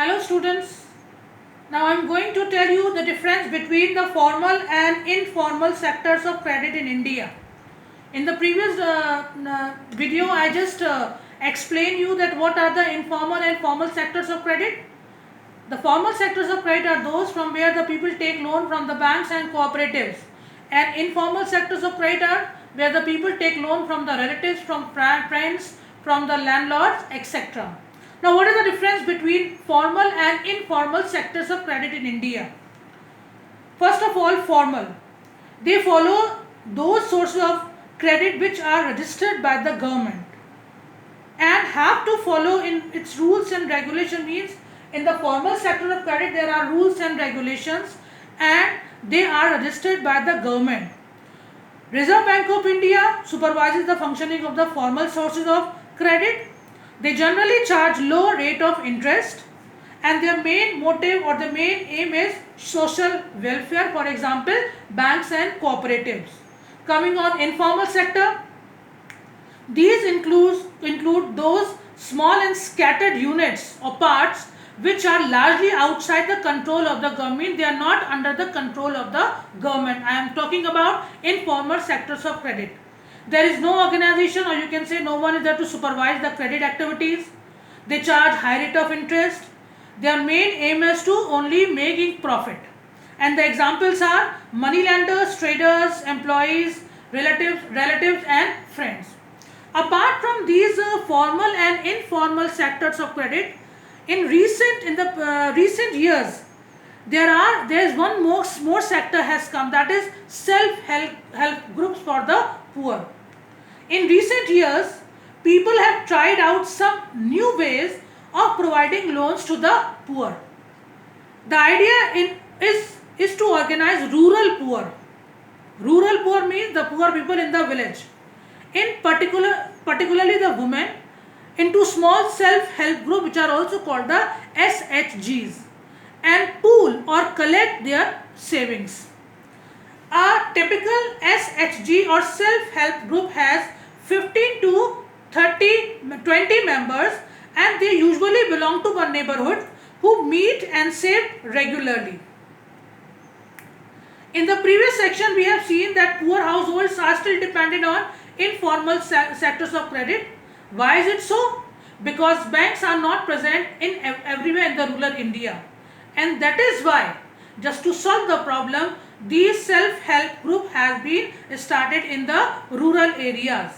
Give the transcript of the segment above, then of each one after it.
Hello students, now I am going to tell you the difference between the formal and informal sectors of credit in India. In the previous video I just explained you that what are the informal and formal sectors of credit. The formal sectors of credit are those from where the people take loan from the banks and cooperatives, and informal sectors of credit are where the people take loan from the relatives, from friends, from the landlords, etc. Now, what is the difference between formal and informal sectors of credit in India? First of all, formal. They follow those sources of credit which are registered by the government and have to follow in its rules and regulation. Means in the formal sector of credit there are rules and regulations and they are registered by the government. Reserve Bank of India supervises the functioning of the formal sources of credit. They generally charge low rate of interest and their main motive or the main aim is social welfare, for example banks and cooperatives. Coming on informal sector, these include those small and scattered units or parts which are largely outside the control of the government. They are not under the control of the government. I am talking about informal sectors of credit. There is no organization, or you can say no one is there to supervise the credit activities. They charge high rate of interest. Their main aim is to only making profit. And the examples are money lenders, traders, employees, relatives and friends. Apart from these formal and informal sectors of credit, in the recent years, there is one more sector has come, that is self-help groups for the poor. In recent years, people have tried out some new ways of providing loans to the poor. The idea is to organize rural poor. Rural poor means the poor people in the village. Particularly the women, into small self-help group which are also called the SHGs, and pool or collect their savings. A typical SHG or self-help group has 15 to 20 members and they usually belong to one neighborhood who meet and save regularly. In the previous section we have seen that poor households are still dependent on informal sectors of credit. Why is it so? Because banks are not present in everywhere in the rural India, and that is why, just to solve the problem, these self-help group has been started in the rural areas.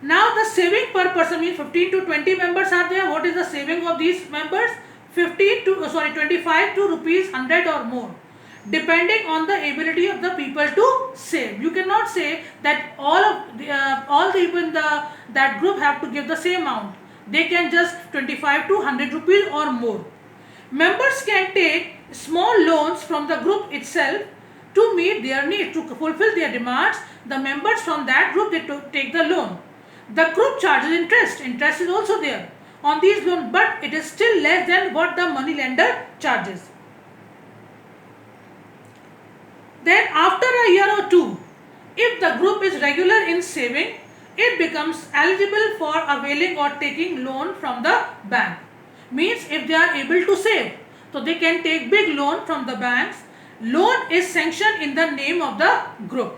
Now the saving per person means 15 to 20 members are there. What is the saving of these members? 25 to rupees 100 or more, depending on the ability of the people to save. You cannot say that all the people in that group have to give the same amount. They can just 25 to 100 rupees or more. Members can take small loans from the group itself to meet their needs, to fulfill their demands. The members from that group, they take the loan. The group charges interest. Interest is also there on these loans, but it is still less than what the money lender charges. Then after a year or two, if the group is regular in saving, it becomes eligible for availing or taking loan from the bank. Means if they are able to save, so they can take big loan from the banks. Loan is sanctioned in the name of the group.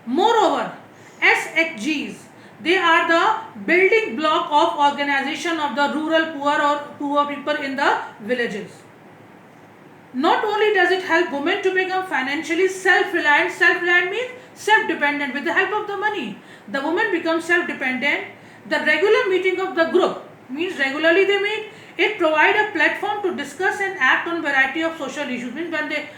Moreover, SHGs, they are the building block of organization of the rural poor or poor people in the villages. Not only does it help women to become financially self-reliant means self-dependent with the help of the money. The woman becomes self-dependent. The regular meeting of the group means regularly they meet. It provides a platform to discuss and act on variety of social issues. Means when they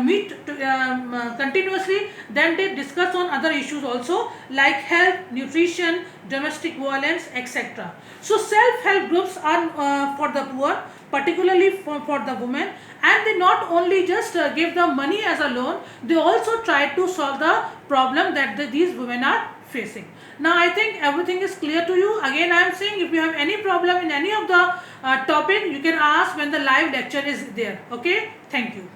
meet continuously, then they discuss on other issues also like health, nutrition, domestic violence, etc. So self-help groups are for the poor, particularly for the women, and they not only just give the money as a loan, they also try to solve the problem that these women are facing. Now I think everything is clear to you. Again I am saying, if you have any problem in any of the topic, you can ask when the live lecture is there. Okay, thank you.